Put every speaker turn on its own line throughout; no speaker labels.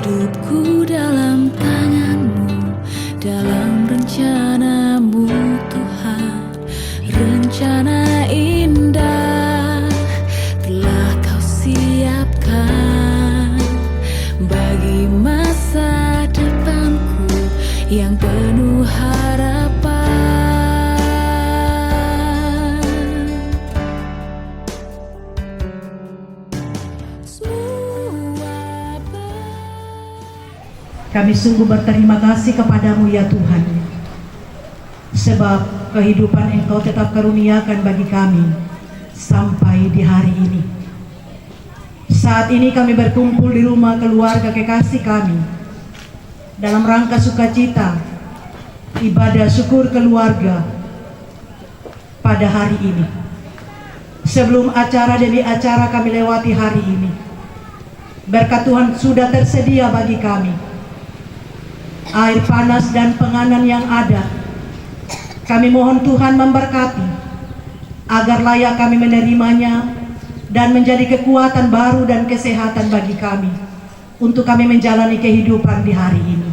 Hidupku dalam tangan-Mu, dalam rencana-Mu Tuhan. Rencana indah telah Kau siapkan bagi masa depanku yang penuh harapan.
Kami sungguh berterima kasih kepadamu ya Tuhan, sebab kehidupan Engkau tetap karuniakan bagi kami sampai di hari ini. Saat ini kami berkumpul di rumah keluarga kekasih kami dalam rangka sukacita ibadah syukur keluarga pada hari ini. Sebelum acara demi acara kami lewati hari ini, berkat Tuhan sudah tersedia bagi kami air panas dan penganan yang ada. Kami mohon Tuhan memberkati agar layak kami menerimanya dan menjadi kekuatan baru dan kesehatan bagi kami untuk kami menjalani kehidupan di hari ini.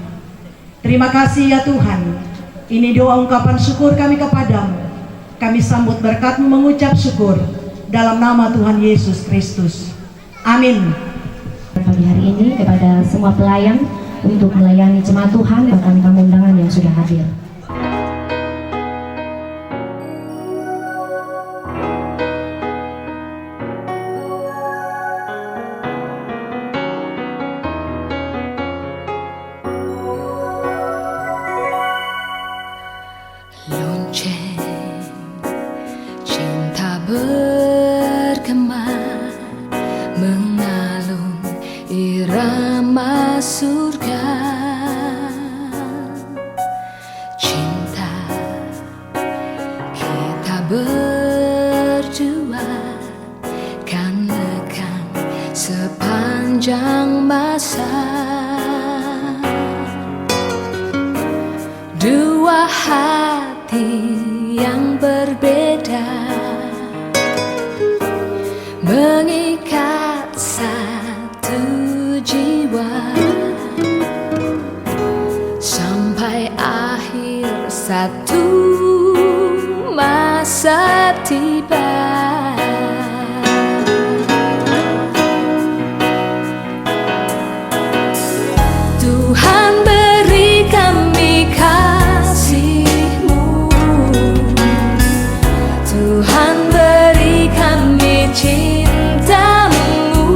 Terima kasih ya Tuhan. Ini doa ungkapan syukur kami kepadamu. Kami sambut berkat-Mu mengucap syukur dalam nama Tuhan Yesus Kristus. Amin.
Pagi hari ini kepada semua pelayan untuk melayani jemaat Tuhan, bahkan tamu undangan yang sudah hadir.
Lonceng cinta bergema, mengalun irama surga. Cinta kita berdua kan lekang sepanjang masa. Dua hati yang berbeda mengikat satu jiwa sampai akhir satu masa tiba. Tuhan beri kami kasih-Mu, Tuhan beri kami cinta-Mu.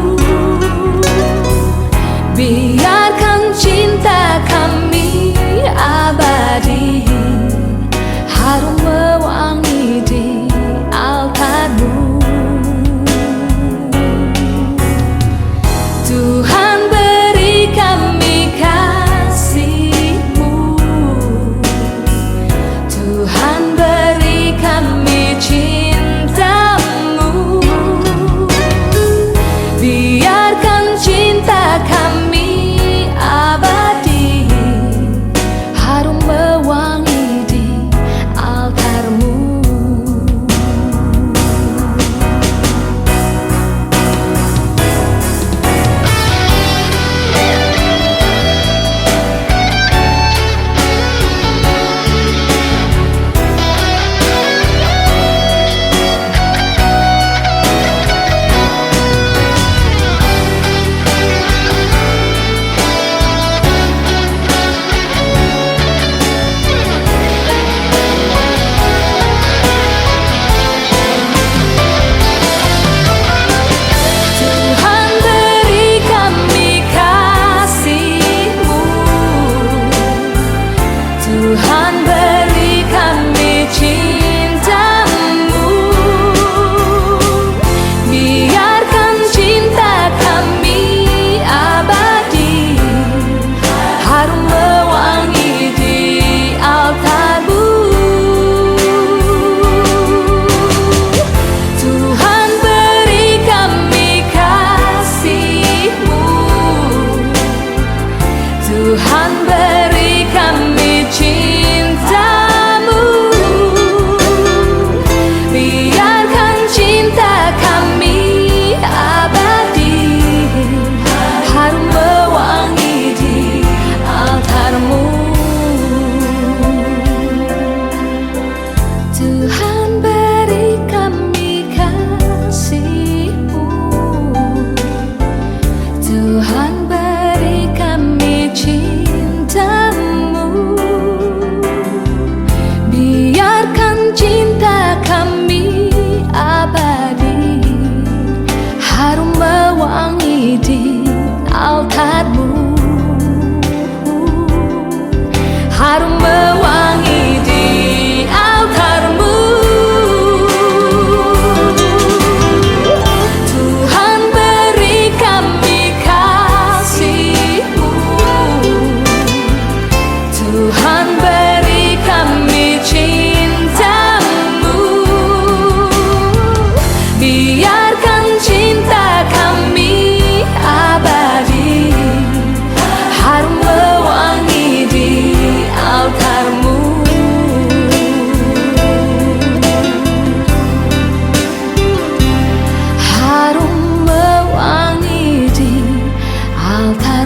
Biarkan cinta kami abadi, harum mewangi di altar-Mu. Tuhan beri kami kasih-Mu, Tuhan beri kami cinta-Mu. Biarkan cinta kami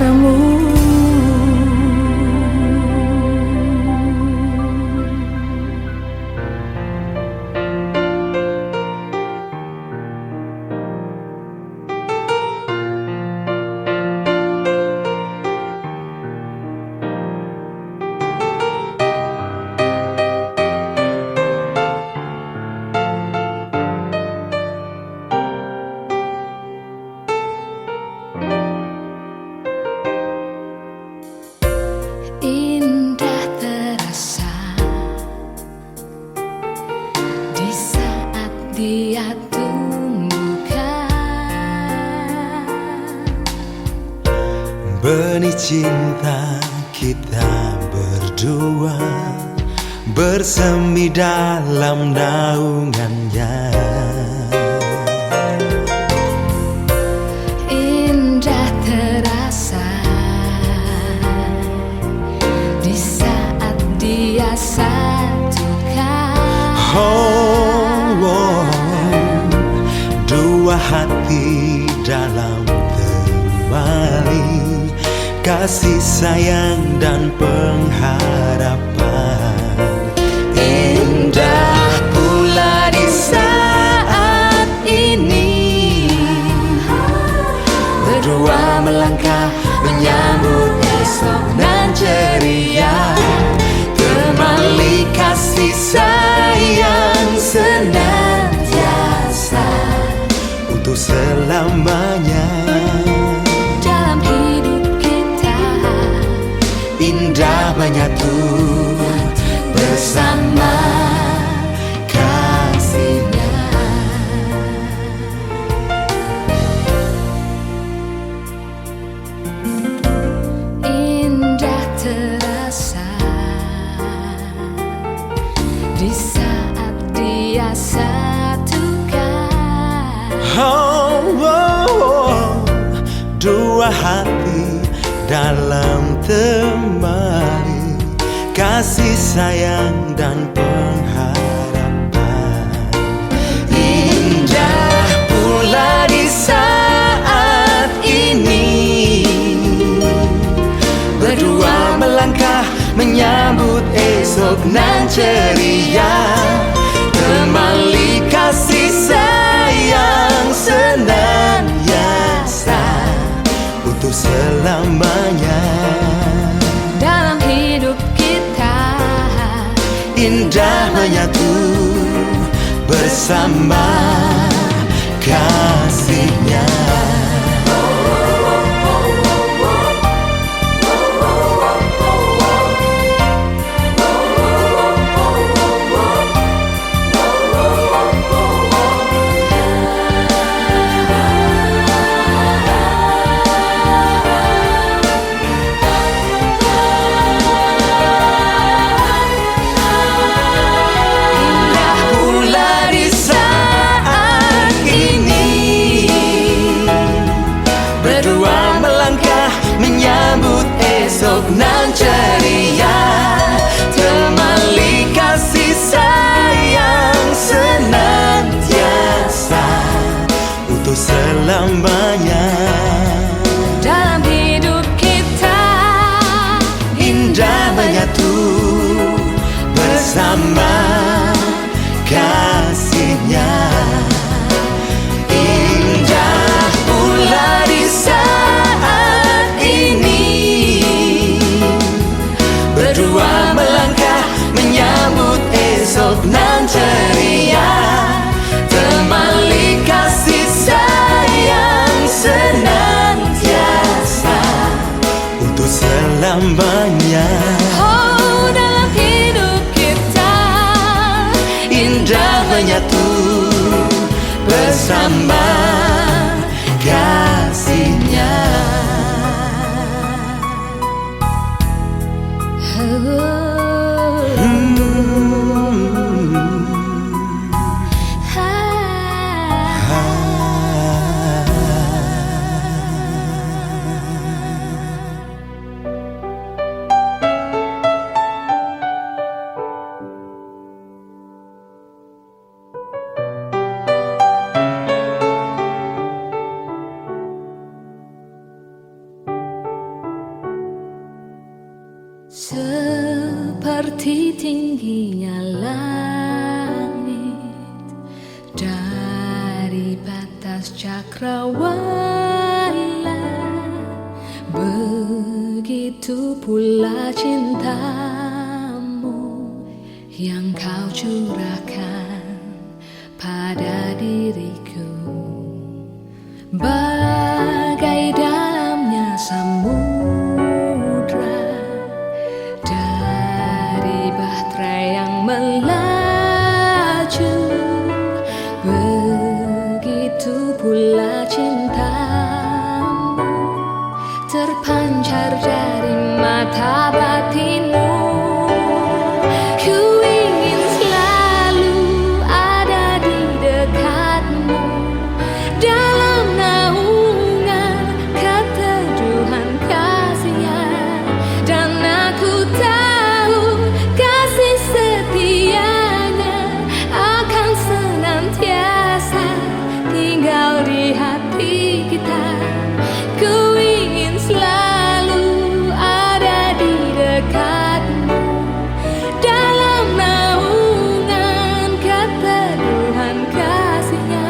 padamu. Indah terasa di saat dia tumbuhkan.
Benih cinta kita berdua bersemi dalam naungannya.
Indah terasa di saat dia satukan.
Dua hati dalam temali kasih sayang dan pengharapan.
Indah pula di saat ini berdua melangkah menyambut esok nan ceria. Temali kasih sayang senantiasa
Untuk selamanya
dalam hidup kita.
indah menyatu bersama
Kasihnya indah terasa di saat dia satukan.
Dua hati dalam temali kasih sayang dan pengharapan.
Indah pula di saat ini berdua melangkah menyambut esok nan ceria. Temali kasih sayang senantiasa
Untuk selamanya
dalam hidup kita.
indah menyatu bersama kasihnya.
Indah pula di saat ini berdua melangkah menyambut esok nan ceria. Temali kasih sayang senantiasa
Untuk selamanya
dalam hidup kita.
indah menyatu bersama kasihnya.
Indah pula di saat ini berdua melangkah menyambut esok nan ceria. Temali kasih sayang senantiasa
Untuk selamanya
oh dalam hidup kita.
indah menyatu bersama kasihnya.
Seperti tingginya langit dari batas cakrawala, begitu pula cintamu yang kau curahkan pada diriku. Bagai dalamnya samudra dari bahtera yang melaju, begitu pula cintamu terpancar dari mata batinmu. Ku ingin selalu ada di dekatmu dalam naungan keteduhan kasih-Nya, dan aku tahu kasih setia-Nya akan senantiasa tinggal di hati kita. Ku ingin selalu ada di dekatmu dalam naungan keteduhan kasih-Nya,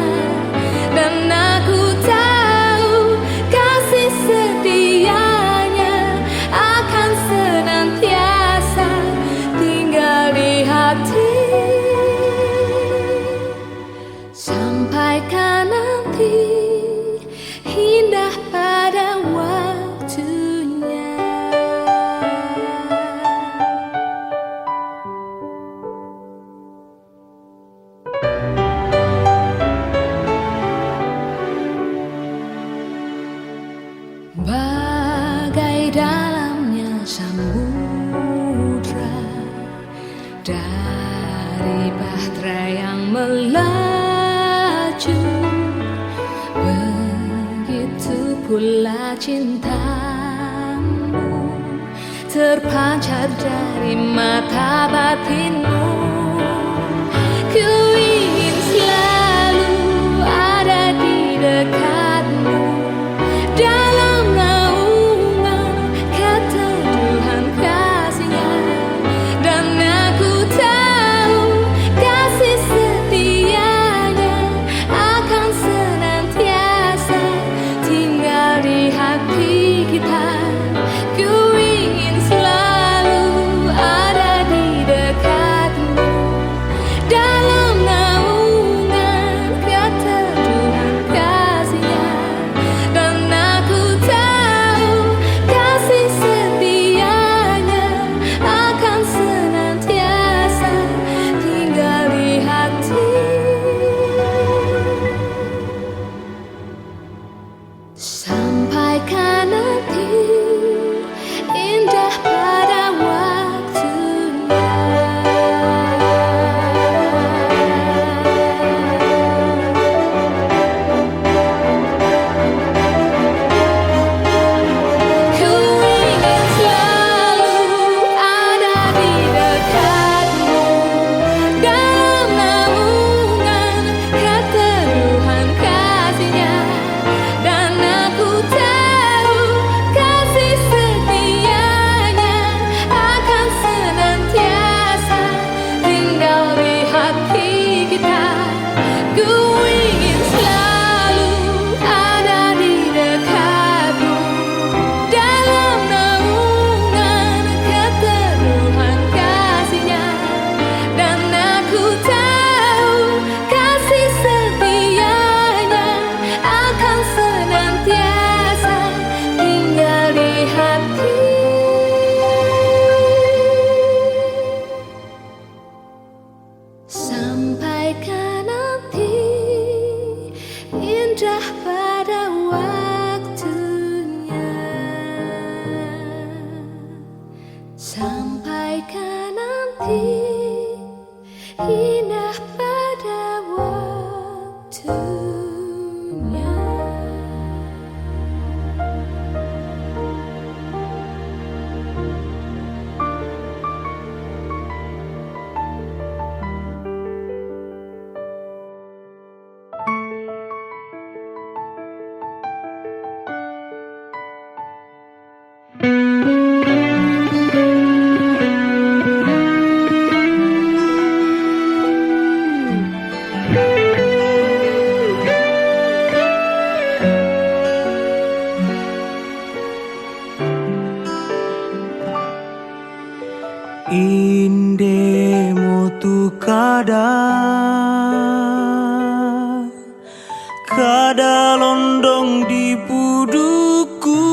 dan aku tahu kasih setia-Nya akan senantiasa tinggal di hati. Sampaikan nanti indah pada waktunya. Bagai dalamnya samudra dari bahtera yang melaju, begitu pula cintamu terpancar dari mata batinmu. Ku ingin selalu ada di dekatmu dalam naungan keteduhan kasih-Nya, dan aku tahu kasih setia-Nya akan senantiasa tinggal di hati kita. Ku ingin selalu ada di dekatmu dalam
Indemo tu kada londong di puduku,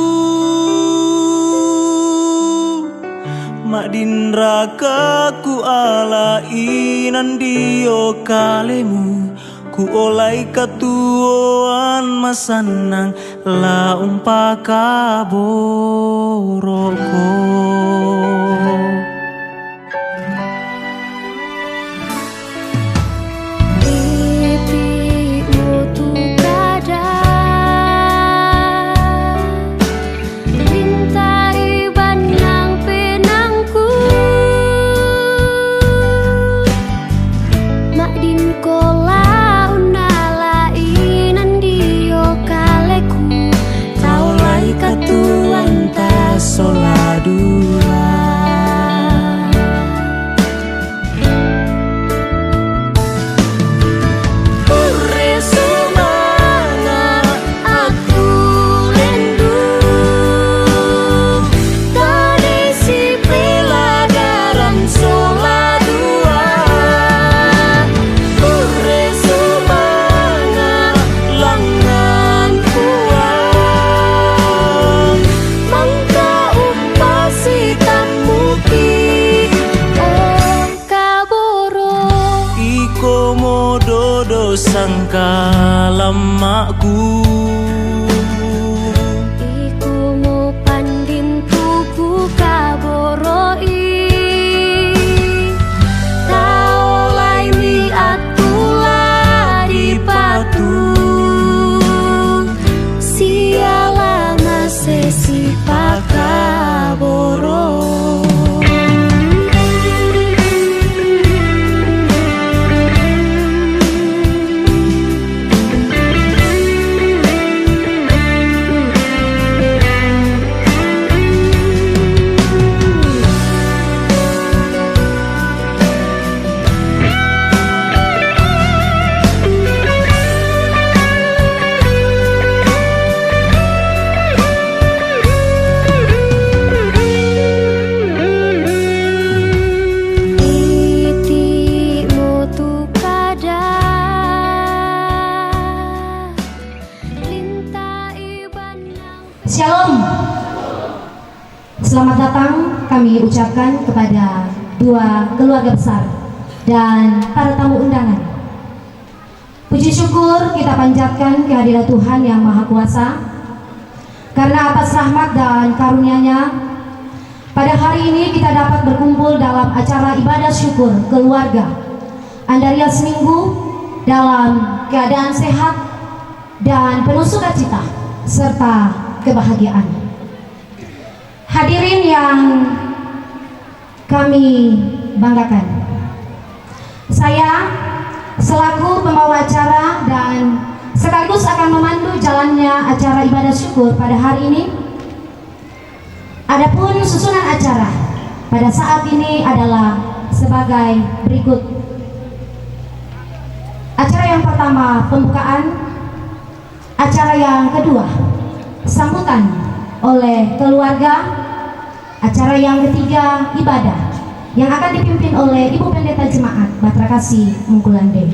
mak dindra ku ala inan dio kalemu, ku olai katuoan masanang la umpaka boroko. Sangka lamaku
iku mo pandin tuku kaboroi, tao lai mi atula di patu, siala ngasesi pakaboro.
Shalom. Selamat datang kami ucapkan kepada dua keluarga besar dan para tamu undangan. Puji syukur kita panjatkan kehadirat Tuhan yang Maha Kuasa, karena atas rahmat dan karunia-Nya pada hari ini kita dapat berkumpul dalam acara ibadah syukur keluarga Andarias Minggu dalam keadaan sehat dan penuh sukacita serta kebahagiaan. Hadirin yang kami banggakan, saya selaku pembawa acara dan sekaligus akan memandu jalannya acara ibadah syukur pada hari ini. Adapun susunan acara pada saat ini adalah sebagai berikut. Acara yang pertama pembukaan, acara yang kedua sambutan oleh keluarga, acara yang ketiga ibadah yang akan dipimpin oleh Ibu Pendeta Jemaat Batra Kasih Mungkulande,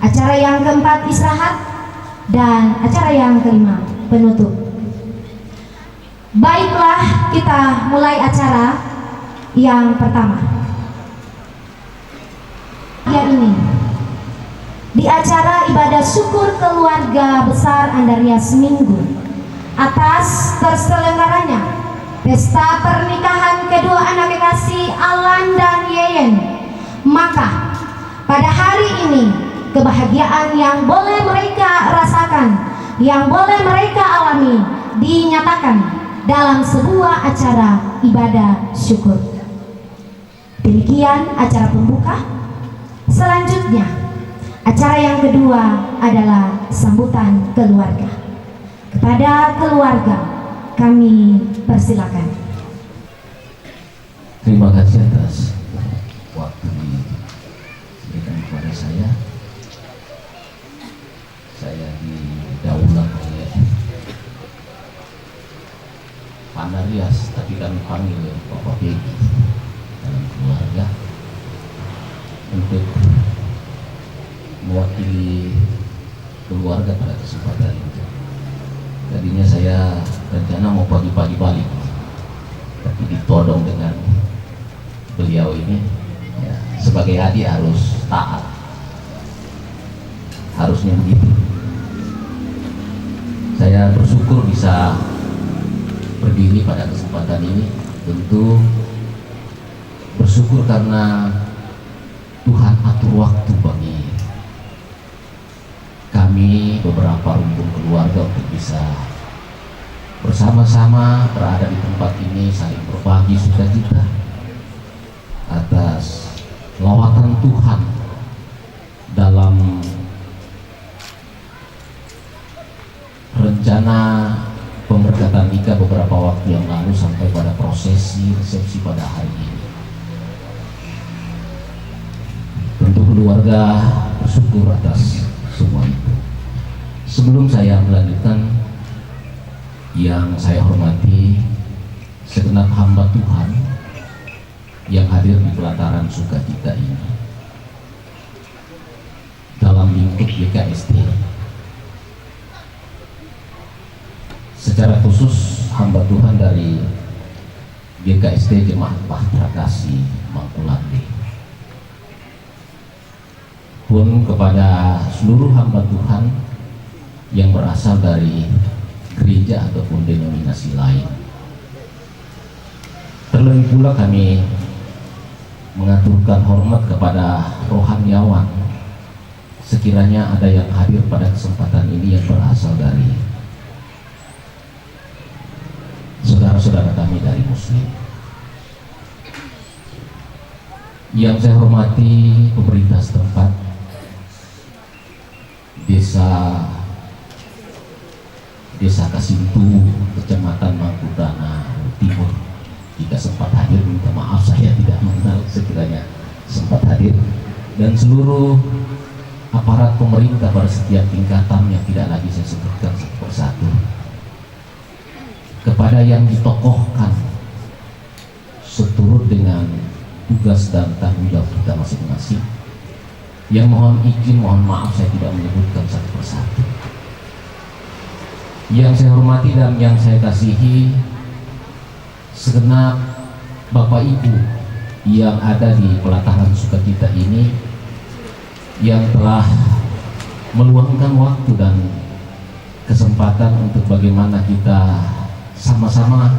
acara yang keempat istirahat, dan acara yang kelima penutup. Baiklah, kita mulai acara yang pertama. Ya, ini di acara ibadah syukur keluarga besar Andarias Minggu atas terselenggaranya pesta pernikahan kedua anak kekasih Alan dan Yeyen. Maka pada hari ini kebahagiaan yang boleh mereka rasakan, yang boleh mereka alami, dinyatakan dalam sebuah acara ibadah syukur. Demikian acara pembuka. Selanjutnya acara yang kedua adalah sambutan keluarga. Kepada keluarga kami persilakan.
Terima kasih atas waktu diberikan kepada saya. Saya didahului oleh Pak Andarias, tapi kami panggil Bapak Begi. dalam keluarga untuk mewakili keluarga pada kesempatan itu. Tadinya saya rencana mau pagi-pagi balik, tapi ditodong dengan beliau ini, ya, sebagai adik harus taat, harusnya begitu. Saya bersyukur bisa berdiri pada kesempatan ini, tentu bersyukur karena Tuhan atur waktu bagi kami beberapa rumpun keluarga untuk bisa bersama-sama berada di tempat ini, saling berbagi sukacita atas lawatan Tuhan dalam rencana pemberkatan nikah beberapa waktu yang lalu sampai pada prosesi resepsi pada hari ini. Tentu keluarga bersyukur atas semua itu. Sebelum saya melanjutkan, yang saya hormati segenap hamba Tuhan yang hadir di pelataran sukacita ini dalam lingkup GKST. Secara khusus hamba Tuhan dari GKST Jemaat Bahtera Kasih Mangkulande, pun kepada seluruh hamba Tuhan yang berasal dari gereja ataupun denominasi lain. Terlebih pula kami mengaturkan hormat kepada rohaniawan sekiranya ada yang hadir pada kesempatan ini yang berasal dari saudara-saudara kami dari Muslim. Yang saya hormati pemerintah setempat, Desa Kasintu, Kecamatan Mangkutana Timur. Jika sempat hadir, minta maaf saya tidak mengenal sekiranya sempat hadir, dan seluruh aparat pemerintah pada setiap tingkatan yang tidak lagi saya sebutkan satu persatu. Kepada yang ditokohkan seturut dengan tugas dan tanggung jawab kita masing-masing, yang mohon izin, mohon maaf saya tidak menyebutkan satu persatu. Yang saya hormati dan yang saya kasihi segenap Bapak Ibu yang ada di pelataran sukacita ini, yang telah meluangkan waktu dan kesempatan untuk bagaimana kita sama-sama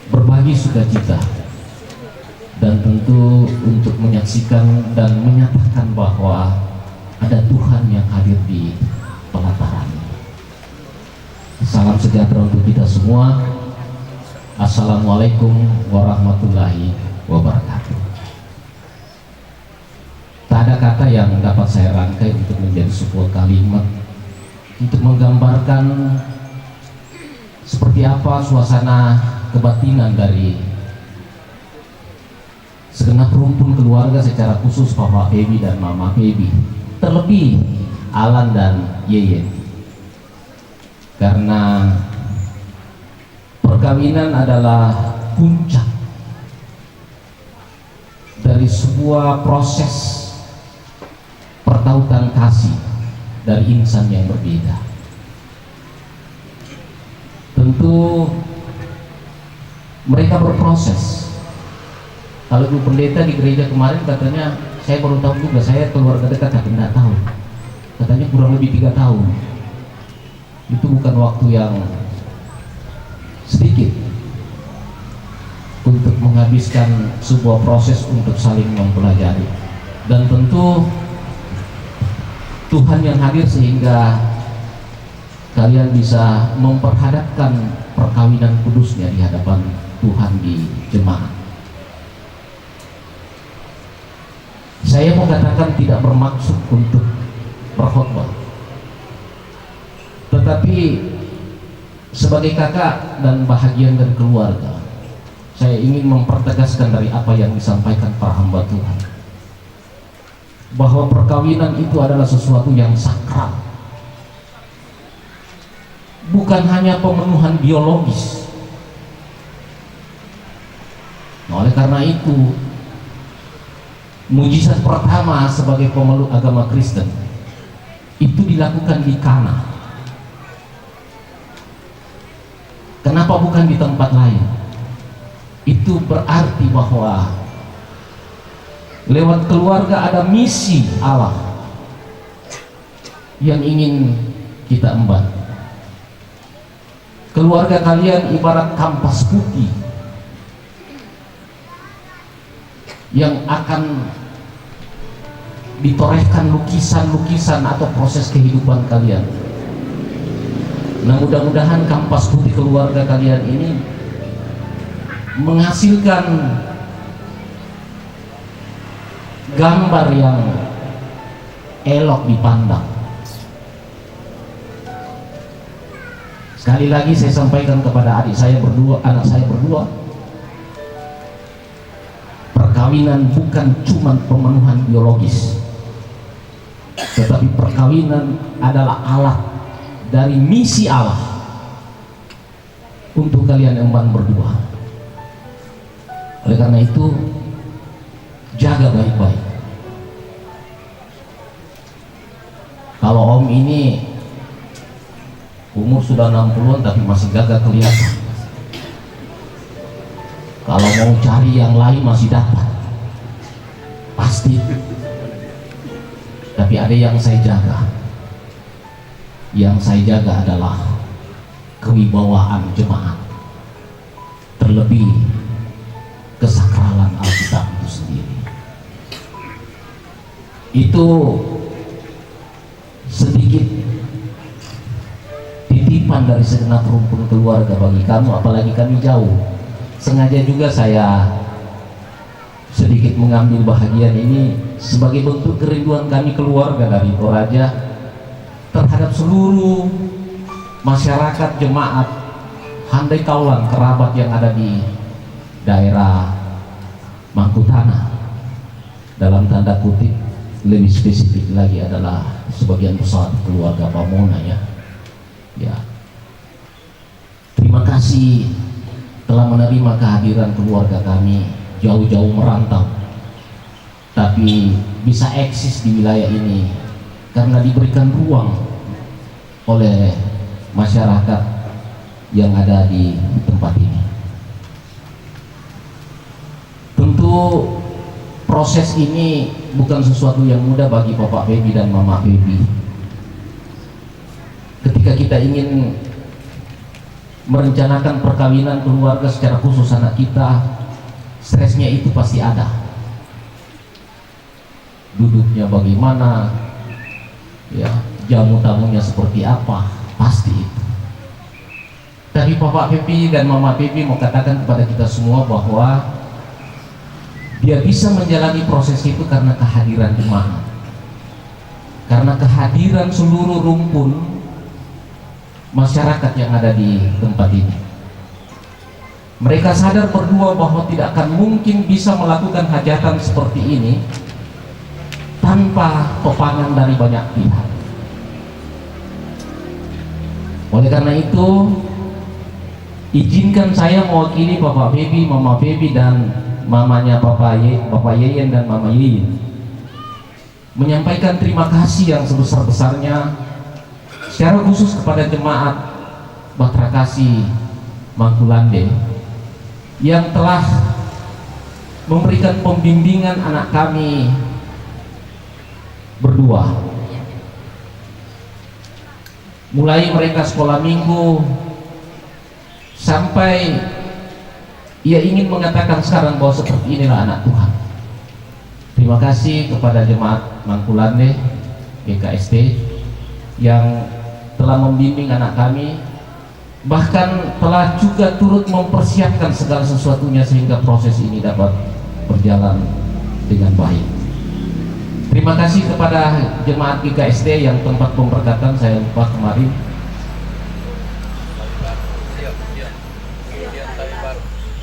berbagi sukacita, dan tentu untuk menyaksikan dan menyatakan bahwa ada Tuhan yang hadir di pelataran ini. Salam sejahtera untuk kita semua. Assalamualaikum warahmatullahi wabarakatuh. Tak ada kata yang dapat saya rangkai untuk menjadi sebuah kalimat untuk menggambarkan seperti apa suasana kebatinan dari segenap rumpun keluarga, secara khusus Papa Feby dan Mama Feby, terlebih Alan dan Yeye. Karena perkawinan adalah puncak dari sebuah proses pertautan kasih dari insan yang berbeda. Tentu mereka berproses. Kalau Ibu Pendeta di gereja kemarin katanya, saya baru tahu juga, saya keluarga dekat tapi tidak tahu. Katanya kurang lebih 3 tahun. Itu bukan waktu yang sedikit untuk menghabiskan sebuah proses untuk saling mempelajari. Dan tentu Tuhan yang hadir sehingga kalian bisa memperhadapkan perkawinan kudusnya di hadapan Tuhan di jemaat. Saya mau katakan tidak bermaksud untuk berkhotbah, tetapi sebagai kakak dan bahagian dari keluarga, saya ingin mempertegaskan dari apa yang disampaikan para hamba Tuhan, bahwa perkawinan itu adalah sesuatu yang sakral, bukan hanya pemenuhan biologis. Oleh karena itu, mujizat pertama sebagai pemeluk agama Kristen itu dilakukan di Kana. Kenapa bukan di tempat lain? Itu berarti bahwa lewat keluarga ada misi Allah yang ingin kita emban. Keluarga kalian ibarat kampas putih yang akan ditorehkan lukisan-lukisan atau proses kehidupan kalian. Nah, mudah-mudahan kampas putih keluarga kalian ini menghasilkan gambar yang elok dipandang. Sekali lagi saya sampaikan kepada anak saya berdua, perkawinan bukan cuma pemenuhan biologis, tetapi perkawinan adalah alat dari misi Allah untuk kalian emban berdua. Oleh karena itu, jaga baik-baik. Kalau om ini umur sudah 60-an tapi masih gagah kelihatan. Kalau mau cari yang lain masih dapat, pasti. Tapi ada yang saya jaga. Yang saya jaga adalah kewibawaan jemaat, terlebih kesakralan Alkitab itu sendiri. Itu sedikit titipan dari segenap rumpun keluarga bagi kamu, apalagi kami jauh. Sengaja juga saya sedikit mengambil bahagian ini sebagai bentuk kerinduan kami keluarga dari Toraja terhadap seluruh masyarakat jemaat handai kaulan kerabat yang ada di daerah Mangkutana. Dalam tanda kutip, lebih spesifik lagi adalah sebagian besar keluarga Pamona ya. Terima kasih telah menerima kehadiran keluarga kami jauh-jauh merantau, tapi bisa eksis di wilayah ini karena diberikan ruang oleh masyarakat yang ada di tempat ini. Tentu proses ini bukan sesuatu yang mudah bagi Bapak Febi dan Mama Febi. Ketika kita ingin merencanakan perkawinan keluarga secara khusus anak kita, stresnya itu pasti ada. Duduknya bagaimana, ya, jamu tamunya seperti apa, pasti itu. Tapi Bapak Febi dan Mama Febi mau katakan kepada kita semua bahwa dia bisa menjalani proses itu karena kehadiran jemaat, karena kehadiran seluruh rumpun masyarakat yang ada di tempat ini. Mereka sadar berdua bahwa tidak akan mungkin bisa melakukan hajatan seperti ini tanpa pepangan dari banyak pihak. Oleh karena itu, izinkan saya mewakili Bapak Febi, Mama Febi dan mamanya Bapak Yeyen dan Mama Yeyen menyampaikan terima kasih yang sebesar-besarnya secara khusus kepada jemaat Batra Kasih Mangkulande yang telah memberikan pembimbingan anak kami berdua, mulai mereka sekolah minggu sampai ia ingin mengatakan sekarang bahwa seperti inilah anak Tuhan. Terima kasih kepada jemaat Mangkulande GKST yang telah membimbing anak kami, bahkan telah juga turut mempersiapkan segala sesuatunya sehingga proses ini dapat berjalan dengan baik. Terima kasih kepada jemaat GKST yang tempat pemberkatan saya lupa kemarin.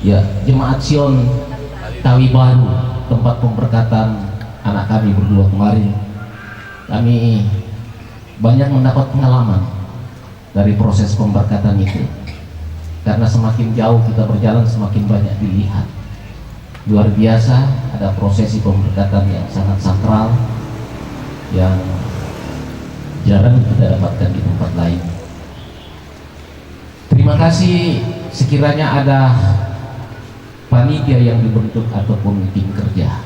Ya, Jemaat Sion Tawi Baru, tempat pemberkatan anak kami berdua kemarin. Kami banyak mendapat pengalaman dari proses pemberkatan itu, karena semakin jauh kita berjalan semakin banyak dilihat. luar biasa, ada prosesi pemberkatan yang sangat sakral yang jarang kita dapatkan di tempat lain. Terima kasih sekiranya ada panitia yang dibentuk ataupun tim kerja.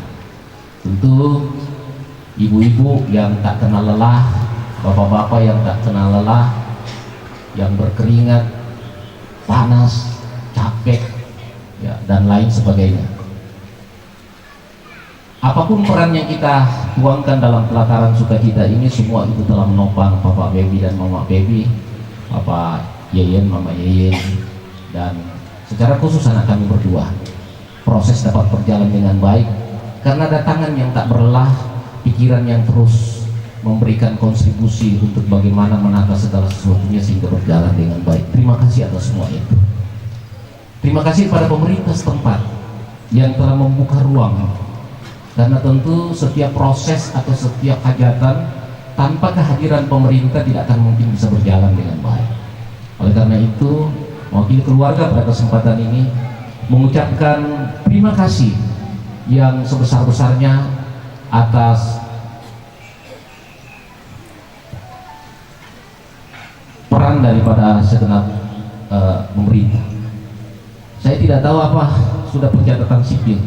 Tentu ibu-ibu yang tak kenal lelah, bapak-bapak yang tak kenal lelah, yang berkeringat, panas, capek, ya, dan lain sebagainya. Apapun peran yang kita tuangkan dalam pelataran sukacita ini, semua itu telah menopang Bapak Baby dan Mama Baby, Bapak Yeyen, Mama Yeyen, dan secara khusus anak kami berdua. Proses dapat berjalan dengan baik karena ada tangan yang tak berlelah, pikiran yang terus memberikan kontribusi untuk bagaimana menata segala sesuatunya sehingga berjalan dengan baik. Terima kasih atas semua itu. Terima kasih pada pemerintah setempat yang telah membuka ruang, karena tentu setiap proses atau setiap hajatan tanpa kehadiran pemerintah tidak akan mungkin bisa berjalan dengan baik. Oleh karena itu, mewakili keluarga pada kesempatan ini mengucapkan terima kasih yang sebesar-besarnya atas peran daripada segenap pemerintah. Saya tidak tahu apa sudah pencatatan sipil.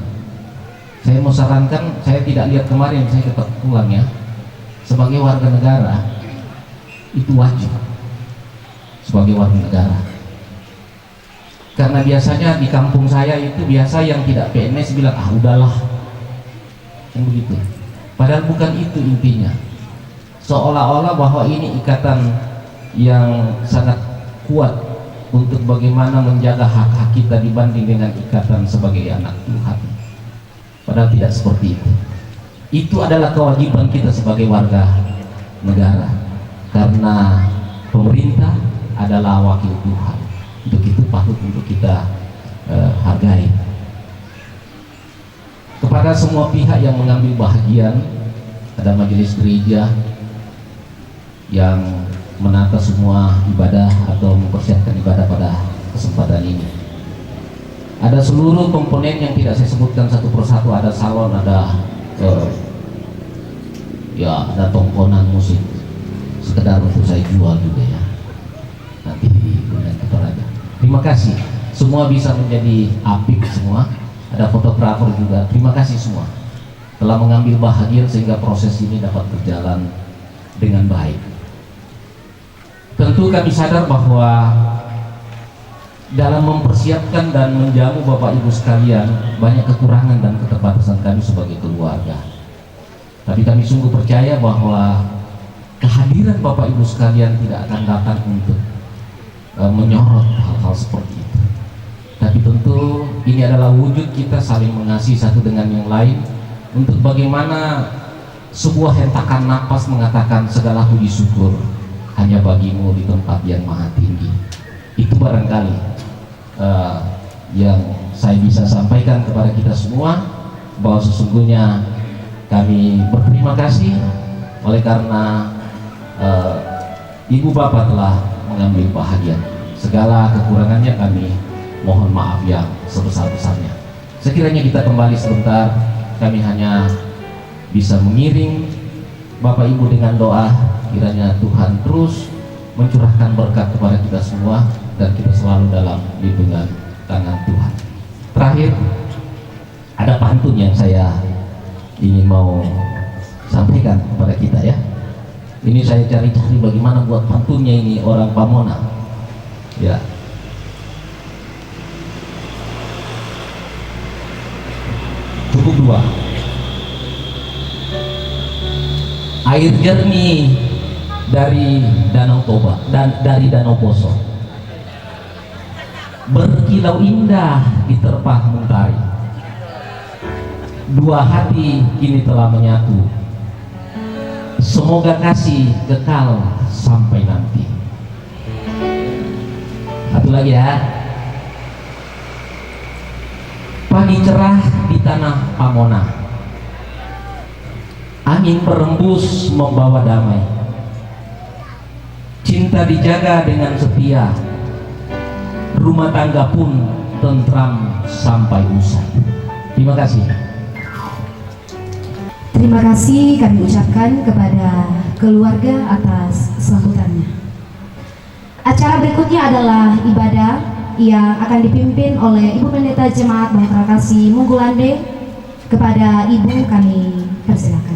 Saya mau sarankan, saya tidak lihat kemarin, saya tetap pulang ya. Sebagai warga negara, itu wajib sebagai warga negara. Karena biasanya di kampung saya itu biasa yang tidak PNS bilang, ah udahlah, yang begitu. Padahal bukan itu intinya. Seolah-olah bahwa ini ikatan yang sangat kuat untuk bagaimana menjaga hak-hak kita dibanding dengan ikatan sebagai anak Tuhan. Padahal tidak seperti itu. Itu adalah kewajiban kita sebagai warga negara, karena pemerintah adalah wakil Tuhan. Untuk itu patut untuk kita hargai. Kepada semua pihak yang mengambil bahagian, ada majelis gereja yang menata semua ibadah atau mempersiapkan ibadah pada kesempatan ini. Ada seluruh komponen yang tidak saya sebutkan satu persatu, ada salon, ada ada tongkonan musik sekedar untuk saya jual juga ya, nanti di bulan Toraja. Terima kasih, semua bisa menjadi apik semua. Ada fotografer juga, terima kasih semua telah mengambil bahagian sehingga proses ini dapat berjalan dengan baik. Tentu kami sadar bahwa dalam mempersiapkan dan menjamu Bapak Ibu sekalian banyak kekurangan dan keterbatasan kami sebagai keluarga. Tapi kami sungguh percaya bahwa kehadiran Bapak Ibu sekalian tidak akan datang untuk menyorot hal-hal seperti itu. Tapi tentu ini adalah wujud kita saling mengasihi satu dengan yang lain, untuk bagaimana sebuah hentakan napas mengatakan segala puji syukur hanya bagimu di tempat yang maha tinggi. Itu barangkali yang saya bisa sampaikan kepada kita semua, bahwa sesungguhnya kami berterima kasih oleh karena Ibu Bapak telah mengambil bahagian. Segala kekurangannya kami mohon maaf yang sebesar-besarnya. Sekiranya kita kembali sebentar, kami hanya bisa mengiring Bapak Ibu dengan doa, kiranya Tuhan terus mencurahkan berkat kepada kita semua dan kita selalu dalam lindungan tangan Tuhan. Terakhir, ada pantun yang saya ingin mau sampaikan kepada kita ya. Ini saya cari-cari bagaimana buat pantunnya ini orang Pamona. Ya. Cukup dua. Air jernih dari Danau Toba dan dari Danau Poso, berkilau indah diterpah mentari. Dua hati kini telah menyatu, semoga kasih kekal sampai nanti. Satu lagi ya. Pagi cerah di tanah Pamona, angin berembus membawa damai. Cinta dijaga dengan setia, rumah tangga pun tentram sampai usai. Terima kasih.
Terima kasih kami ucapkan kepada keluarga atas sambutannya. Acara berikutnya adalah ibadah yang akan dipimpin oleh Ibu Pendeta Jemaat Bahtera Kasih Munggulande. Kepada Ibu kami persilakan.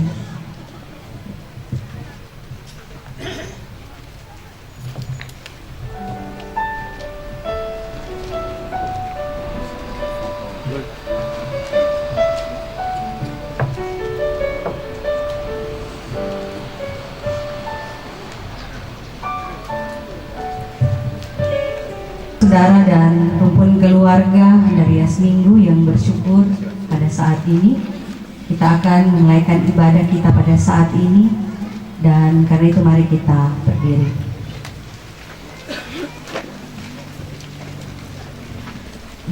Saudara dan rumpun keluarga Handarias Minggu yang bersyukur pada saat ini, kita akan menunaikan ibadah kita pada saat ini, dan karena itu mari kita berdiri.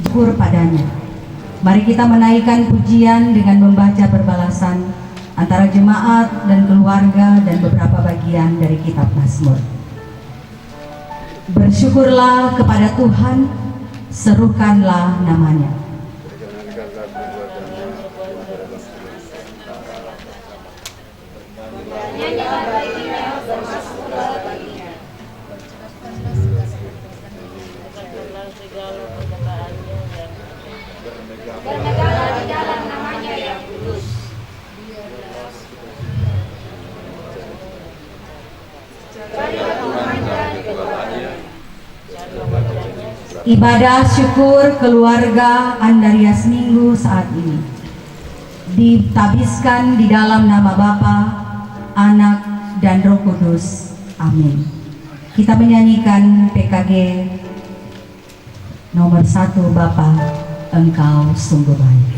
Syukur padanya. Mari kita menaikkan pujian dengan membaca perbalasan antara jemaat dan keluarga dan beberapa bagian dari kitab Mazmur. Bersyukurlah kepada Tuhan, serukanlah namanya. Ibadah syukur keluarga Handarias Minggu saat ini ditabiskan di dalam nama Bapa, Anak, dan Roh Kudus. Amin. Kita menyanyikan PKG nomor 1, Bapa, Engkau sungguh baik.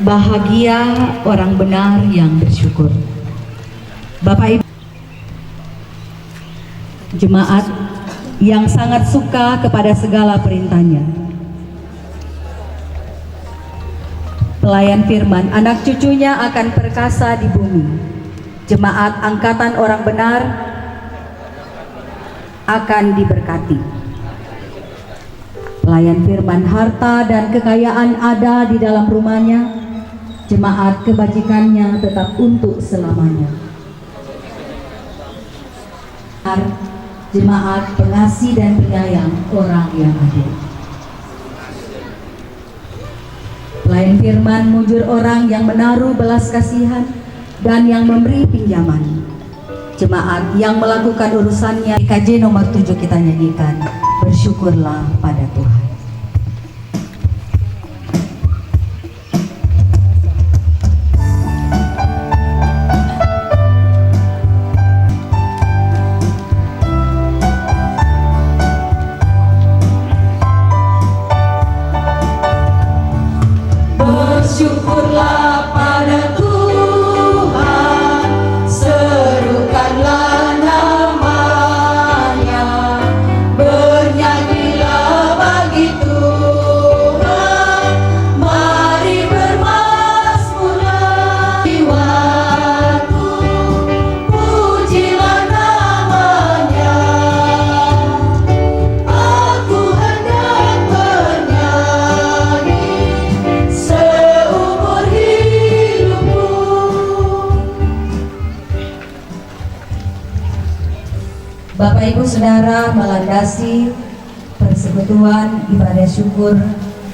Bahagia orang benar yang bersyukur. Bapak Ibu jemaat yang sangat suka kepada segala perintahnya, pelayan firman, anak cucunya akan perkasa di bumi. Jemaat angkatan orang benar akan diberkati. Pelayan firman, harta dan kekayaan ada di dalam rumahnya. Jemaat kebajikannya tetap untuk selamanya. Jemaat pengasih dan penyayang orang yang adil. Pelayan firman mujur orang yang menaruh belas kasihan dan yang memberi pinjaman. Jemaat yang melakukan urusannya. PKJ nomor 7 kita nyanyikan, bersyukurlah pada Tuhan. Bersyukurlah pada Tuhan, seru Bapak Ibu Saudara, melandasi persekutuan ibadah syukur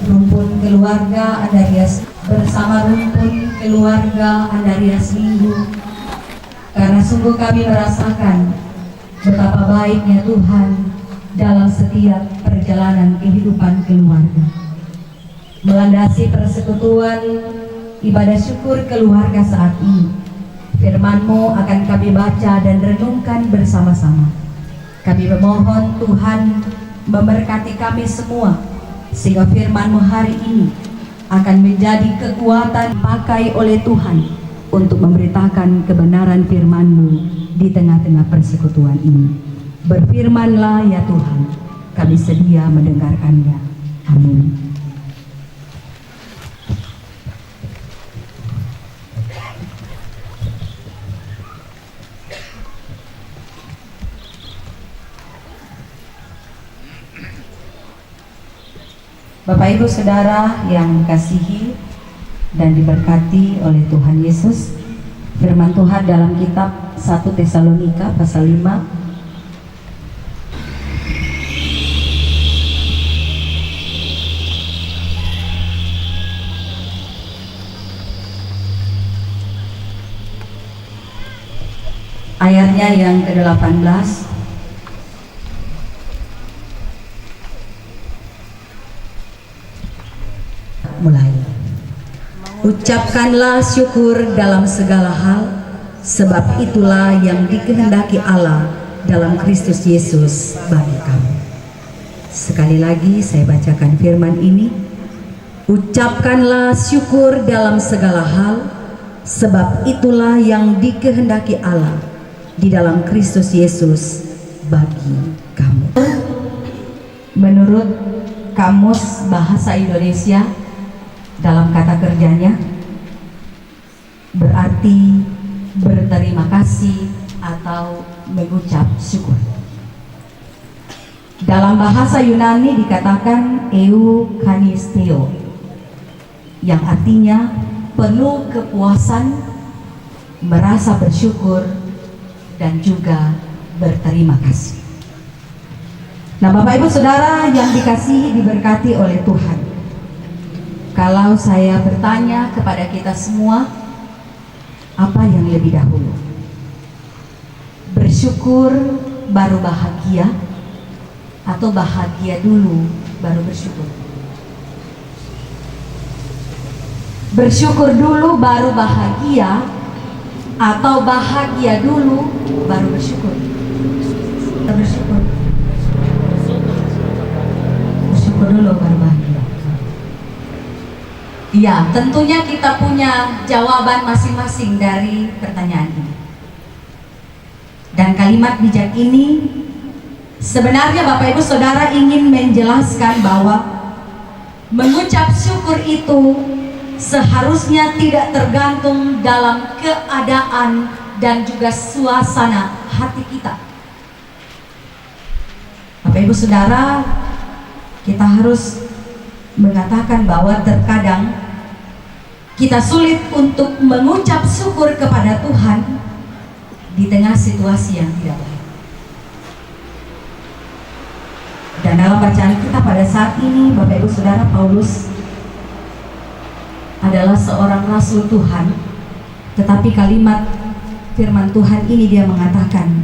rumpun keluarga Andarias bersama rumpun keluarga Andarias Minggu, karena sungguh kami merasakan betapa baiknya Tuhan dalam setiap perjalanan kehidupan keluarga. Melandasi persekutuan ibadah syukur keluarga saat ini, firman-Mu akan kami baca dan renungkan bersama-sama. Kami memohon Tuhan memberkati kami semua, sehingga firman-Mu hari ini akan menjadi kekuatan pakai oleh Tuhan untuk memberitakan kebenaran firman-Mu di tengah-tengah persekutuan ini. Berfirmanlah ya Tuhan, kami sedia mendengarkannya. Amin. Bapak Ibu Saudara yang kasihi dan diberkati oleh Tuhan Yesus, firman Tuhan dalam kitab 1 Tesalonika pasal 5 ayatnya yang ke-18. Mulai. Ucapkanlah syukur dalam segala hal, sebab itulah yang dikehendaki Allah dalam Kristus Yesus bagi kamu. Sekali lagi saya bacakan firman ini. Ucapkanlah syukur dalam segala hal, sebab itulah yang dikehendaki Allah di dalam Kristus Yesus bagi kamu. Menurut Kamus Bahasa Indonesia, dalam kata kerjanya berarti berterima kasih atau mengucap syukur. Dalam bahasa Yunani dikatakan eucharisteo, yang artinya penuh kepuasan, merasa bersyukur, dan juga berterima kasih. Nah, Bapak Ibu Saudara yang dikasihi diberkati oleh Tuhan, kalau saya bertanya kepada kita semua, apa yang lebih dahulu? Bersyukur baru bahagia, atau bahagia dulu baru bersyukur? Bersyukur dulu baru bahagia, atau bahagia dulu baru bersyukur? Bersyukur. Bersyukur dulu baru bahagia. Ya, tentunya kita punya jawaban masing-masing dari pertanyaan ini. Dan kalimat bijak ini sebenarnya Bapak Ibu Saudara ingin menjelaskan bahwa mengucap syukur itu seharusnya tidak tergantung dalam keadaan dan juga suasana hati kita. Bapak Ibu Saudara, kita harus mengatakan bahwa terkadang kita sulit untuk mengucap syukur kepada Tuhan di tengah situasi yang tidak baik. Dan dalam bacaan kita pada saat ini, Bapak Ibu Saudara, Paulus adalah seorang rasul Tuhan, tetapi kalimat firman Tuhan ini dia mengatakan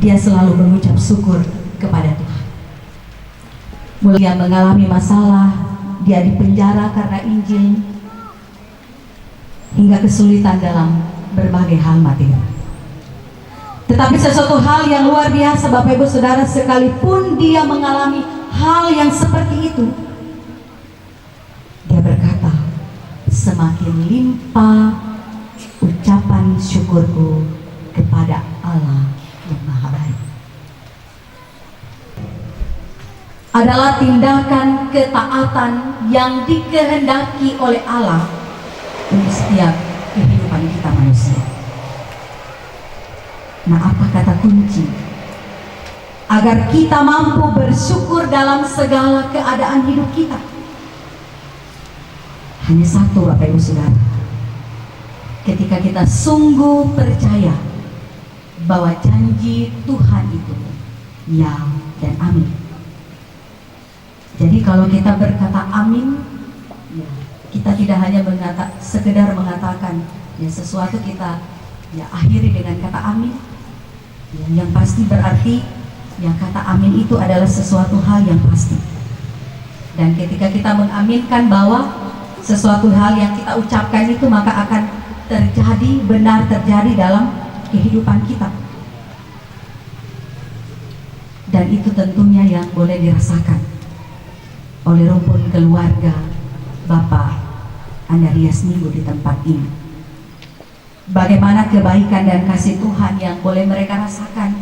dia selalu mengucap syukur kepada Tuhan. Mulai mengalami masalah, dia dipenjara karena Injil, hingga kesulitan dalam berbagai hal materi. Tetapi sesuatu hal yang luar biasa Bapak Ibu Saudara, sekalipun dia mengalami hal yang seperti itu, dia berkata, semakin limpah ucapan syukurku kepada Allah yang Maha Baik. Adalah tindakan ketaatan yang dikehendaki oleh Allah untuk setiap kehidupan kita manusia. Nah, apa kata kunci agar kita mampu bersyukur dalam segala keadaan hidup kita? Hanya satu, Bapak Ibu Saudara. Ketika kita sungguh percaya bahwa janji Tuhan itu ya, dan amin. Jadi kalau kita berkata amin, ya, kita tidak hanya sekedar mengatakan ya sesuatu, kita ya akhiri dengan kata amin. Ya, yang pasti berarti ya kata amin itu adalah sesuatu hal yang pasti. Dan ketika kita mengaminkan bahwa sesuatu hal yang kita ucapkan itu maka akan terjadi, benar terjadi dalam kehidupan kita. Dan itu tentunya yang boleh dirasakan oleh rumpun keluarga Bapak Andarias Minggu di tempat ini. Bagaimana kebaikan dan kasih Tuhan yang boleh mereka rasakan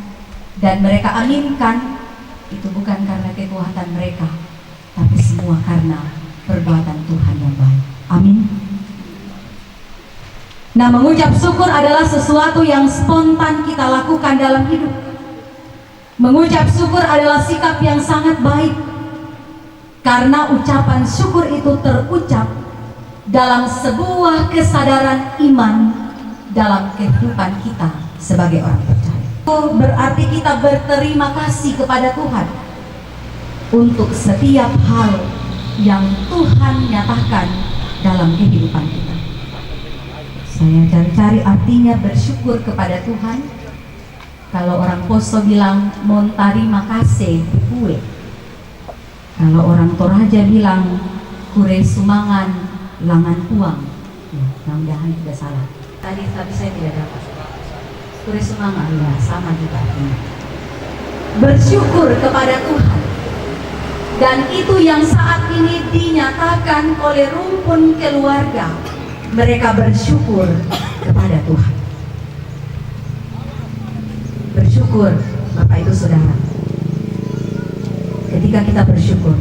dan mereka aminkan, itu bukan karena kekuatan mereka, tapi semua karena perbuatan Tuhan yang baik. Amin. Nah, mengucap syukur adalah sesuatu yang spontan kita lakukan dalam hidup. Mengucap syukur adalah sikap yang sangat baik, karena ucapan syukur itu terucap dalam sebuah kesadaran iman dalam kehidupan kita sebagai orang percaya. Itu berarti kita berterima kasih kepada Tuhan untuk setiap hal yang Tuhan nyatakan dalam kehidupan kita. Saya cari-cari artinya bersyukur kepada Tuhan. Kalau orang Poso bilang montari makase kue. Kalau orang Toraja bilang kure sumangan langan puang. Ya, mudah-mudahan tidak salah. Tadi tapi saya tidak dapat. Kure sumangan ya sama juga artinya. Bersyukur kepada Tuhan. Dan itu yang saat ini dinyatakan oleh rumpun keluarga. Mereka bersyukur kepada Tuhan. Bersyukur, Bapak Ibu Saudara. Ketika kita bersyukur,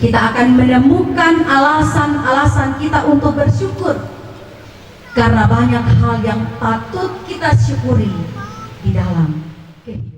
kita akan menemukan alasan-alasan kita untuk bersyukur. Karena banyak hal yang patut kita syukuri di dalam kehidupan.